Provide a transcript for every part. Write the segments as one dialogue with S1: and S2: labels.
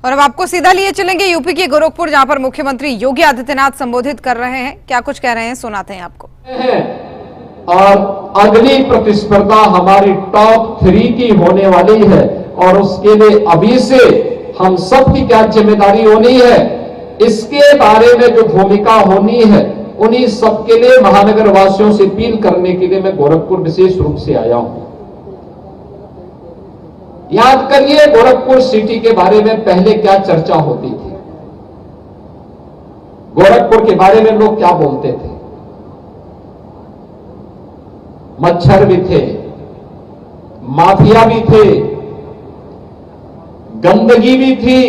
S1: और अब आपको सीधा लिए चलेंगे यूपी के गोरखपुर, जहां पर मुख्यमंत्री योगी आदित्यनाथ संबोधित कर रहे हैं। क्या कुछ कह रहे हैं, सुनाते हैं आपको।
S2: और अगली प्रतिस्पर्धा हमारी टॉप 3 की होने वाली है और उसके लिए अभी से हम सब की क्या जिम्मेदारी होनी है, इसके बारे में जो भूमिका होनी है, उन्हीं सबके लिए महानगर वासियों से अपील करने के लिए मैं गोरखपुर विशेष रूप से आया हूं। याद करिए गोरखपुर सिटी के बारे में पहले क्या चर्चा होती थी, गोरखपुर के बारे में लोग क्या बोलते थे। मच्छर भी थे, माफिया भी थे, गंदगी भी थी,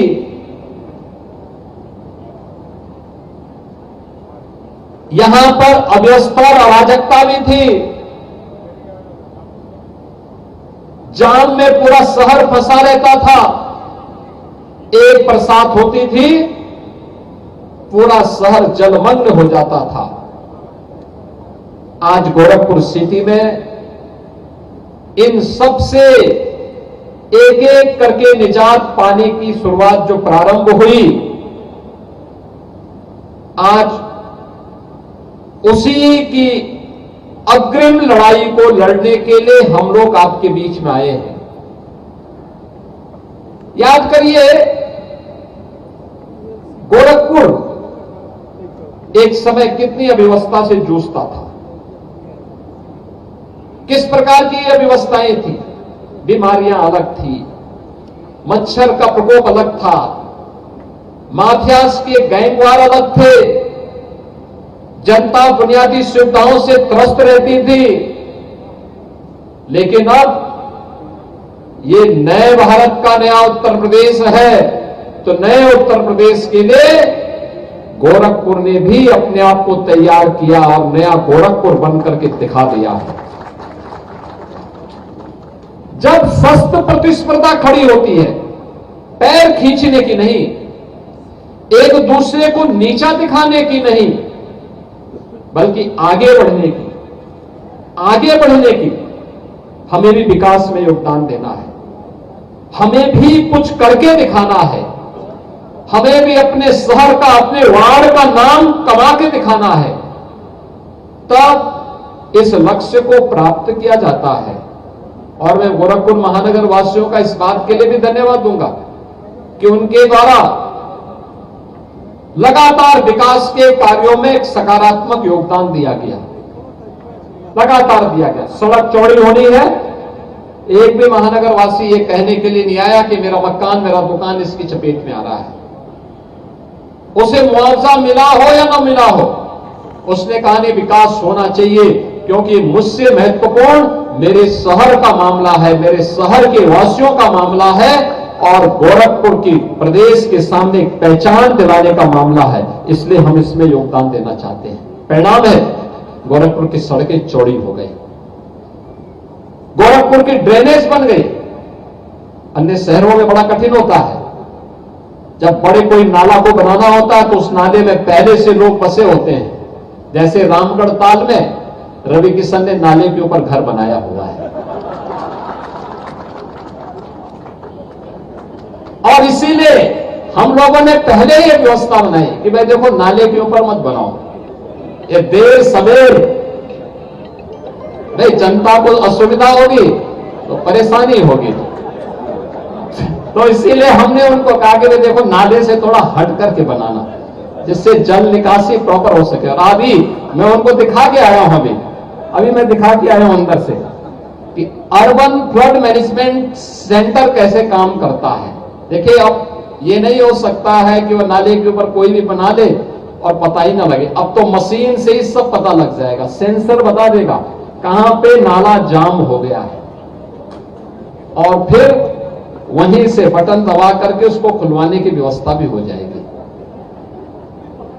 S2: यहां पर अव्यवस्था और अराजकता भी थी, जाम में पूरा शहर फंसा रहता था। एक बरसात होती थी, पूरा शहर जलमग्न हो जाता था। आज गोरखपुर सिटी में इन सब से एक एक करके निजात पाने की शुरुआत जो प्रारंभ हुई, आज उसी की अग्रिम लड़ाई को लड़ने के लिए हम लोग आपके बीच में आए हैं। याद करिए गोरखपुर एक समय कितनी अव्यवस्था से जूझता था, किस प्रकार की अव्यवस्थाएं थी। बीमारियां अलग थी, मच्छर का प्रकोप अलग था, माफियाज के गैंगवार अलग थे, जनता बुनियादी सुविधाओं से त्रस्त रहती थी। लेकिन अब ये नए भारत का नया उत्तर प्रदेश है, तो नए उत्तर प्रदेश के लिए गोरखपुर ने भी अपने आप को तैयार किया और नया गोरखपुर बनकर के दिखा दिया है। जब सख्त प्रतिस्पर्धा खड़ी होती है, पैर खींचने की नहीं, एक दूसरे को नीचा दिखाने की नहीं, बल्कि आगे बढ़ने की, हमें भी विकास में योगदान देना है, हमें भी कुछ करके दिखाना है, हमें भी अपने शहर का, अपने वार्ड का नाम कमा के दिखाना है, तब इस लक्ष्य को प्राप्त किया जाता है। और मैं गोरखपुर महानगर वासियों का इस बात के लिए भी धन्यवाद दूंगा कि उनके द्वारा लगातार विकास के कार्यों में एक सकारात्मक योगदान दिया गया, लगातार दिया गया। सड़क चौड़ी होनी है, एक भी महानगर वासी ये कहने के लिए नहीं आया कि मेरा मकान, मेरा दुकान इसकी चपेट में आ रहा है। उसे मुआवजा मिला हो या ना मिला हो, उसने कहा नहीं, विकास होना चाहिए, क्योंकि मुझसे महत्वपूर्ण मेरे शहर का मामला है, मेरे शहर के वासियों का मामला है और गोरखपुर की प्रदेश के सामने एक पहचान दिलाने का मामला है, इसलिए हम इसमें योगदान देना चाहते हैं। परिणाम है गोरखपुर की सड़कें चौड़ी हो गई, गोरखपुर की ड्रेनेज बन गई। अन्य शहरों में बड़ा कठिन होता है, जब बड़े कोई नाला को बनाना होता है तो उस नाले में पहले से लोग बसे होते हैं। जैसे रामगढ़ ताल में रवि किशन ने नाले के ऊपर घर बनाया हुआ है, और इसीलिए हम लोगों ने पहले ही व्यवस्था बनाई कि भाई देखो, नाले के ऊपर मत बनाओ, ये देर सवेर भाई जनता को असुविधा होगी तो परेशानी होगी, तो इसीलिए हमने उनको कहा कि देखो नाले से थोड़ा हट करके बनाना, जिससे जल निकासी प्रॉपर हो सके। और अभी मैं उनको दिखा के आया हूं, अभी मैं दिखा के आया हूं अंदर से कि अर्बन फ्लड मैनेजमेंट सेंटर कैसे काम करता है। देखिए, अब ये नहीं हो सकता है कि वो नाले के ऊपर कोई भी बना दे और पता ही ना लगे। अब तो मशीन से ही सब पता लग जाएगा, सेंसर बता देगा कहां पे नाला जाम हो गया है, और फिर वहीं से बटन दबा करके उसको खुलवाने की व्यवस्था भी हो जाएगी।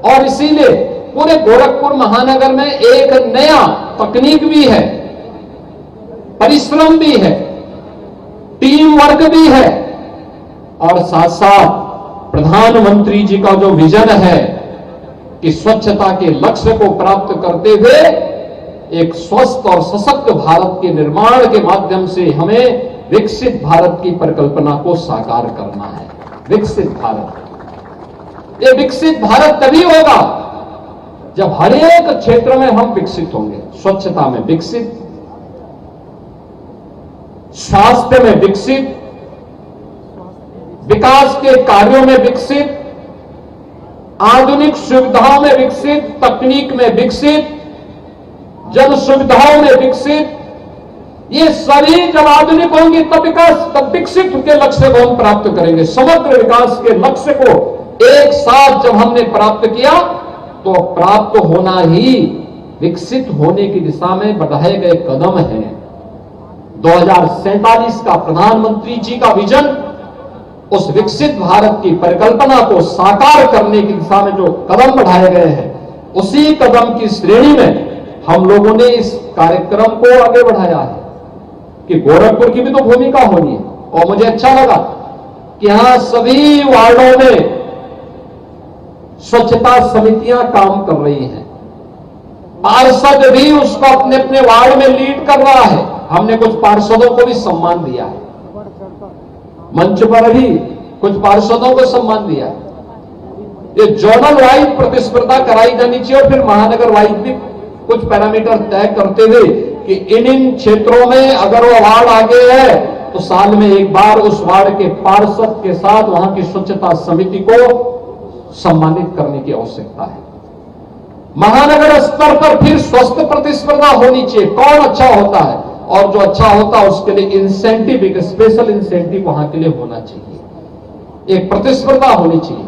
S2: और इसीलिए पूरे गोरखपुर महानगर में एक नया तकनीक भी है, परिश्रम भी है, टीम वर्क भी है, और साथ साथ प्रधानमंत्री जी का जो विजन है कि स्वच्छता के लक्ष्य को प्राप्त करते हुए एक स्वस्थ और सशक्त भारत के निर्माण के माध्यम से हमें विकसित भारत की परिकल्पना को साकार करना है। विकसित भारत। ये विकसित भारत तभी होगा जब हर एक क्षेत्र में हम विकसित होंगे। स्वच्छता में विकसित, स्वास्थ्य में विकसित, विकास के कार्यों में विकसित, आधुनिक सुविधाओं में विकसित, तकनीक में विकसित, जन सुविधाओं में विकसित। ये सभी जब आधुनिक होंगी तब विकास, तब विकसित के लक्ष्य को हम प्राप्त करेंगे। समग्र विकास के लक्ष्य को एक साथ जब हमने प्राप्त किया तो प्राप्त होना ही विकसित होने की दिशा में बढ़ाए गए कदम हैं। 2047 का प्रधानमंत्री जी का विजन, उस विकसित भारत की परिकल्पना को साकार करने की दिशा में जो कदम बढ़ाए गए हैं, उसी कदम की श्रेणी में हम लोगों ने इस कार्यक्रम को आगे बढ़ाया है कि गोरखपुर की भी तो भूमिका होनी है। और मुझे अच्छा लगा कि यहां सभी वार्डों में स्वच्छता समितियां काम कर रही हैं। पार्षद भी उसको अपने अपने वार्ड में लीड कर रहा है। हमने कुछ पार्षदों को भी सम्मान दिया है, मंच पर भी कुछ पार्षदों को सम्मान दिया है। ये जोनल वाइज प्रतिस्पर्धा कराई जानी चाहिए और फिर महानगर वाइज भी कुछ पैरामीटर तय करते हुए कि इन क्षेत्रों में अगर वो वार्ड आगे है तो साल में एक बार उस वार्ड के पार्षद के साथ वहां की स्वच्छता समिति को सम्मानित करने की आवश्यकता है। महानगर स्तर पर फिर स्वस्थ प्रतिस्पर्धा होनी चाहिए, कौन अच्छा होता है और जो अच्छा होता है उसके लिए इंसेंटिव, एक स्पेशल इंसेंटिव वहां के लिए होना चाहिए, एक प्रतिस्पर्धा होनी चाहिए।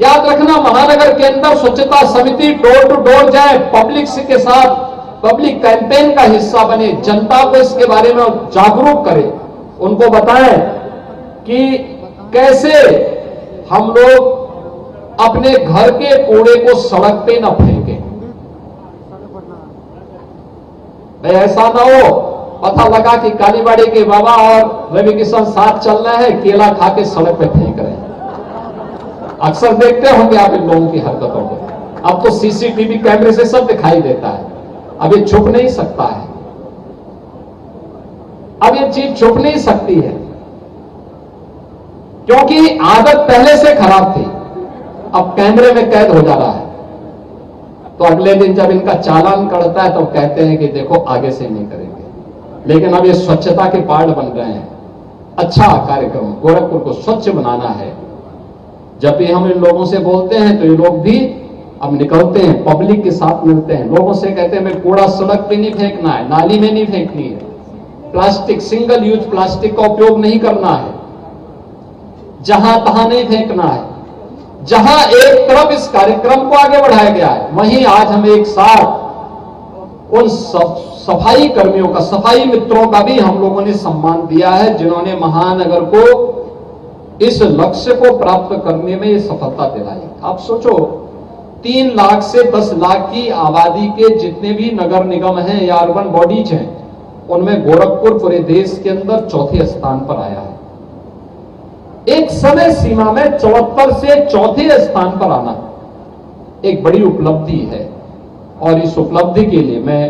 S2: याद रखना, महानगर के अंदर स्वच्छता समिति डोर टू डोर जाए, पब्लिक के साथ पब्लिक कैंपेन का हिस्सा बने, जनता को इसके बारे में जागरूक करे, उनको बताएं कि कैसे हम लोग अपने घर के कूड़े को सड़क पे न फेंकें। ऐसा ना हो पता लगा कि कालीबाड़ी के बाबा और रवि किशन साथ चल रहे हैं, केला खा के सड़क पे फेंक रहे हैं। अक्सर देखते होंगे आप इन लोगों की हरकतों को। अब तो सीसीटीवी कैमरे से सब दिखाई देता है, अब ये छुप नहीं सकता है, अब ये चीज छुप नहीं सकती है क्योंकि आदत पहले से खराब थी, अब कैमरे में कैद हो जा रहा है। तो अगले दिन जब इनका चालान कटता है तो कहते हैं कि देखो आगे से नहीं करेंगे। लेकिन अब ये स्वच्छता के पार्ट बन रहे हैं। अच्छा कार्यक्रम, गोरखपुर को स्वच्छ बनाना है। जब भी हम इन लोगों से बोलते हैं तो ये लोग भी अब निकलते हैं, पब्लिक के साथ मिलते हैं, लोगों से कहते हैं मैं कूड़ा सड़क पे नहीं फेंकना है, नाली में नहीं फेंकनी है, प्लास्टिक, सिंगल यूज प्लास्टिक का उपयोग नहीं करना है, जहां तहां नहीं फेंकना है। जहां एक तरफ इस कार्यक्रम को आगे बढ़ाया गया है, वहीं आज हम एक साथ उन सफाई कर्मियों का, सफाई मित्रों का भी हम लोगों ने सम्मान दिया है, जिन्होंने महानगर को इस लक्ष्य को प्राप्त करने में ये सफलता दिलाई। आप सोचो 3 लाख से 10 लाख की आबादी के जितने भी नगर निगम हैं या अर्बन बॉडीज हैं, उनमें गोरखपुर पूरे देश के अंदर चौथे स्थान पर आया है। एक समय सीमा में 74 से चौथे स्थान पर आना एक बड़ी उपलब्धि है और इस उपलब्धि के लिए मैं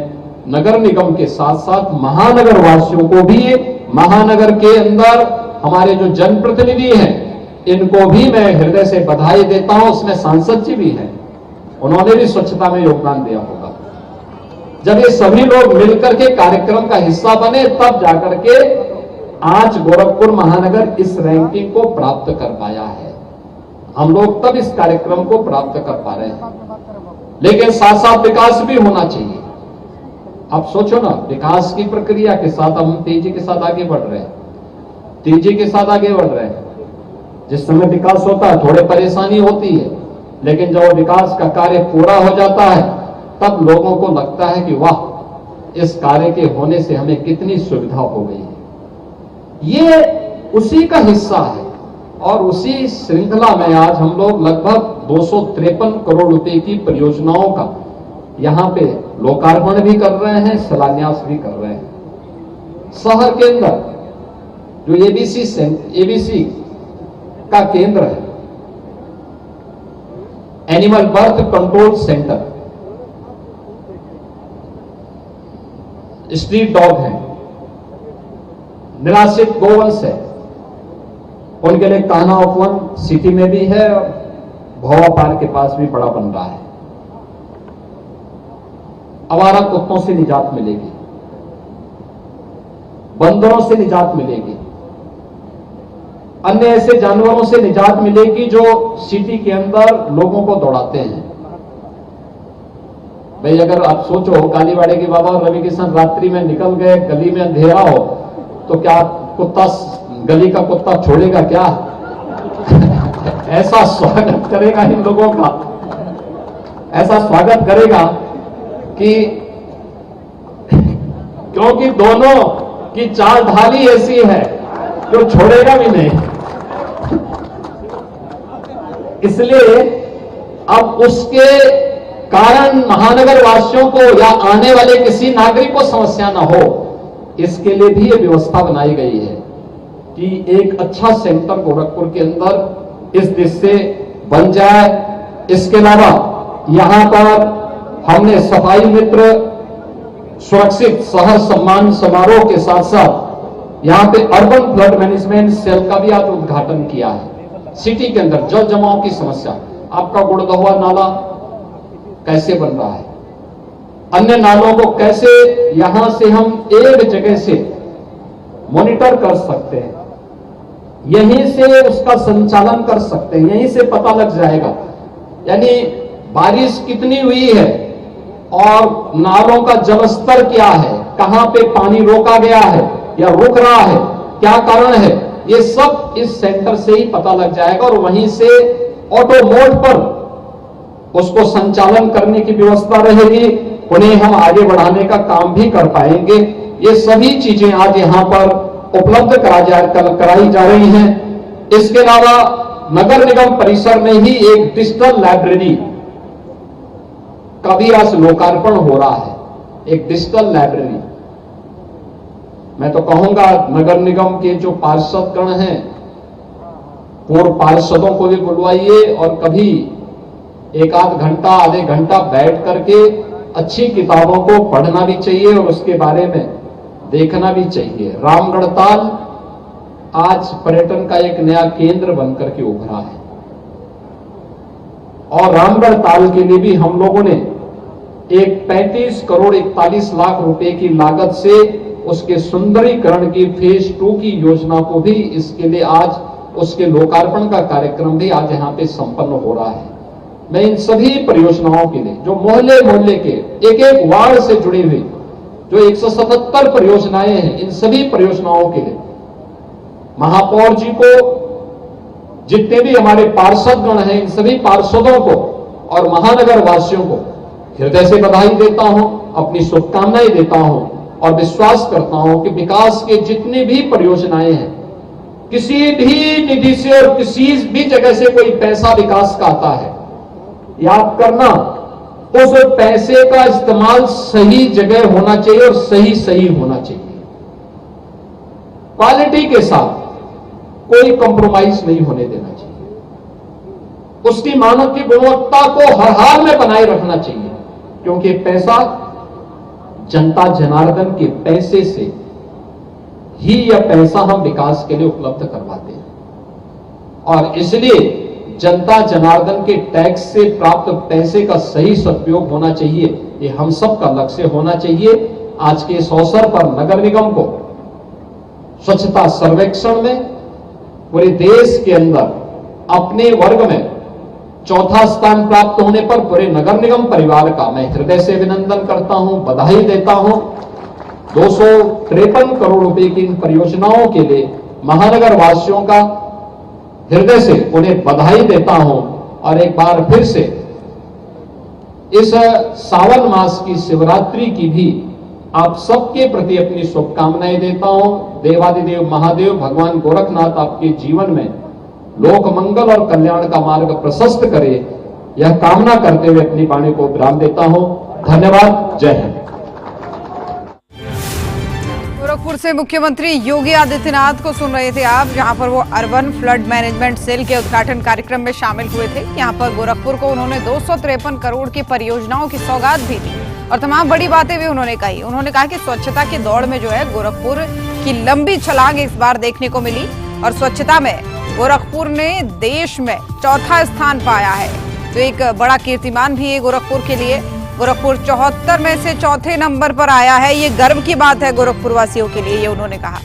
S2: नगर निगम के साथ साथ महानगर वासियों को भी, महानगर के अंदर हमारे जो जनप्रतिनिधि हैं इनको भी मैं हृदय से बधाई देता हूं। उसमें सांसद जी भी हैं, उन्होंने भी स्वच्छता में योगदान दिया होगा। जब ये सभी लोग मिलकर के कार्यक्रम का हिस्सा बने तब जाकर के आज गोरखपुर महानगर इस रैंकिंग को प्राप्त कर पाया है। हम लोग तब इस कार्यक्रम को प्राप्त कर पा रहे हैं, लेकिन साथ साथ विकास भी होना चाहिए। आप सोचो ना, विकास की प्रक्रिया के साथ हम तेजी के साथ आगे बढ़ रहे हैं, तेजी के साथ आगे बढ़ रहे हैं। जिस समय विकास होता है थोड़ी परेशानी होती है, लेकिन जब विकास का कार्य पूरा हो जाता है तब लोगों को लगता है कि वाह, इस कार्य के होने से हमें कितनी सुविधा हो गई है। ये उसी का हिस्सा है और उसी श्रृंखला में आज हम लोग लगभग 253 करोड़ रुपए की परियोजनाओं का यहां पे लोकार्पण भी कर रहे हैं, शिलान्यास भी कर रहे हैं। शहर के अंदर जो एबीसी का केंद्र है, animal birth control centre, street dog है, निराश्रित गोवंश है, उनके लिए कान्हा उपवन सिटी में भी है और भोवा पार्क के पास भी बड़ा बन रहा है। आवारा कुत्तों से निजात मिलेगी, बंदरों से निजात मिलेगी, अन्य ऐसे जानवरों से निजात मिलेगी जो सिटी के अंदर लोगों को दौड़ाते हैं। भाई अगर आप सोचो कालीवाड़े के बाबा रवि किशन रात्रि में निकल गए, गली में अंधेरा हो, तो क्या कुत्ता, गली का कुत्ता छोड़ेगा क्या? ऐसा स्वागत करेगा इन लोगों का, ऐसा स्वागत करेगा कि क्योंकि दोनों की चाल ढाली ऐसी है जो छोड़ेगा भी नहीं। इसलिए अब उसके कारण महानगर वासियों को या आने वाले किसी नागरिक को समस्या ना हो, इसके लिए भी ये व्यवस्था बनाई गई है कि एक अच्छा सेंटर गोरखपुर के अंदर इस दिश से बन जाए। इसके अलावा यहां पर हमने सफाई मित्र सुरक्षित शहर सम्मान समारोह के साथ साथ यहां पे अर्बन फ्लड मैनेजमेंट सेल का भी आज उद्घाटन किया है। सिटी के अंदर जल जमाव की समस्या, आपका गुड़दहुआ नाला कैसे बन रहा है, अन्य नालों को कैसे यहां से हम एक जगह से मॉनिटर कर सकते हैं, यहीं से उसका संचालन कर सकते हैं, यहीं से पता लग जाएगा यानी बारिश कितनी हुई है और नालों का जलस्तर क्या है, कहां पे पानी रोका गया है या रुक रहा है, क्या कारण है, ये सब इस सेंटर से ही पता लग जाएगा और वहीं से ऑटो मोड पर उसको संचालन करने की व्यवस्था रहेगी, उन्हें हम आगे बढ़ाने का काम भी कर पाएंगे। ये सभी चीजें आज यहां पर उपलब्ध कराई जा रही हैं। इसके अलावा नगर निगम परिसर में ही एक डिजिटल लाइब्रेरी का भी आज लोकार्पण हो रहा है, एक डिजिटल लाइब्रेरी। मैं तो कहूंगा नगर निगम के जो पार्षदगण हैं, पूर्व पार्षदों को भी बुलवाइए और कभी एक आध घंटा आधे घंटा बैठ करके अच्छी किताबों को पढ़ना भी चाहिए और उसके बारे में देखना भी चाहिए। रामगढ़ ताल आज पर्यटन का एक नया केंद्र बनकर के उभरा है और रामगढ़ ताल के लिए भी हम लोगों ने एक 35 करोड़ 41 लाख रुपए की लागत से उसके सुंदरीकरण की फेज 2 की योजना को भी, इसके लिए आज उसके लोकार्पण का कार्यक्रम भी आज यहां पे संपन्न हो रहा है। मैं इन सभी परियोजनाओं के लिए जो मोहल्ले मोहल्ले के एक एक वार्ड से जुड़ी हुई जो 177 परियोजनाएं हैं, इन सभी परियोजनाओं के लिए महापौर जी को, जितने भी हमारे पार्षदगण हैं, इन सभी पार्षदों को और महानगर वासियों को हृदय से बधाई देता हूं, अपनी शुभकामनाएं देता हूं और विश्वास करता हूं कि विकास के जितनी भी परियोजनाएं हैं, किसी भी निधि से और किसी भी जगह से कोई पैसा विकास का आता है, याद करना उस पैसे का इस्तेमाल सही जगह होना चाहिए और सही होना चाहिए। क्वालिटी के साथ कोई कंप्रोमाइज नहीं होने देना चाहिए, उसकी मानव की गुणवत्ता को हर हाल में बनाए रखना चाहिए, क्योंकि पैसा जनता जनार्दन के पैसे से ही यह पैसा हम विकास के लिए उपलब्ध करवाते हैं और इसलिए जनता जनार्दन के टैक्स से प्राप्त पैसे का सही सदुपयोग होना चाहिए, ये हम सब का लक्ष्य होना चाहिए। आज के इस अवसर पर नगर निगम को स्वच्छता सर्वेक्षण में पूरे देश के अंदर अपने वर्ग में चौथा स्थान प्राप्त होने पर पूरे नगर निगम परिवार का मैं हृदय से अभिनंदन करता हूं, बधाई देता हूं। 253 करोड़ रुपए की इन परियोजनाओं के लिए महानगर वासियों का हृदय से उन्हें बधाई देता हूं और एक बार फिर से इस सावन मास की शिवरात्रि की भी आप सबके प्रति अपनी शुभकामनाएं देता हूं। देवादिदेव महादेव भगवान गोरखनाथ आपके जीवन में लोक मंगल और कल्याण का मार्ग प्रशस्त करे, यह कामना करते हुए अपनी वाणी को विराम देता हूं। धन्यवाद। जय हिंद।
S1: गोरखपुर से मुख्यमंत्री योगी आदित्यनाथ को सुन रहे थे आप, जहां पर वो अर्बन फ्लड मैनेजमेंट सेल के उद्घाटन कार्यक्रम में शामिल हुए थे। यहां पर गोरखपुर को उन्होंने 253 करोड़ की परियोजनाओं की सौगात भी दी और तमाम बड़ी बातें भी उन्होंने कही। उन्होंने कहा कि स्वच्छता की दौड़ में जो है गोरखपुर की लंबी छलांग इस बार देखने को मिली और स्वच्छता में गोरखपुर ने देश में चौथा स्थान पाया है, तो एक बड़ा कीर्तिमान भी है गोरखपुर के लिए। गोरखपुर 74 में से चौथे नंबर पर आया है। ये गर्व की बात है गोरखपुर वासियों के लिए, ये उन्होंने कहा।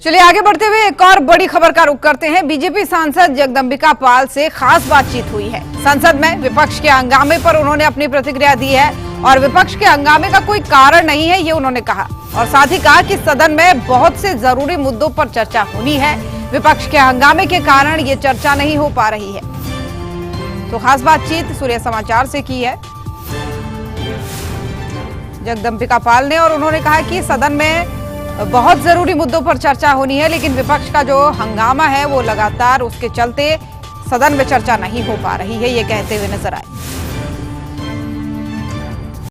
S1: चलिए आगे बढ़ते हुए एक और बड़ी खबर का रुख करते हैं। बीजेपी सांसद जगदंबिका पाल से खास बातचीत हुई है। संसद में विपक्ष के हंगामे पर उन्होंने अपनी प्रतिक्रिया दी है और विपक्ष के हंगामे का कोई कारण नहीं है, ये उन्होंने कहा। और साथ ही कहा कि सदन में बहुत से जरूरी मुद्दों पर चर्चा होनी है, विपक्ष के हंगामे के कारण ये चर्चा नहीं हो पा रही है। तो खास बातचीत सूर्य समाचार से की है जगदंबिका पाल ने, और उन्होंने कहा कि सदन में बहुत जरूरी मुद्दों पर चर्चा होनी है, लेकिन विपक्ष का जो हंगामा है वो लगातार उसके चलते सदन में चर्चा नहीं हो पा रही है, ये कहते हुए नजर आए।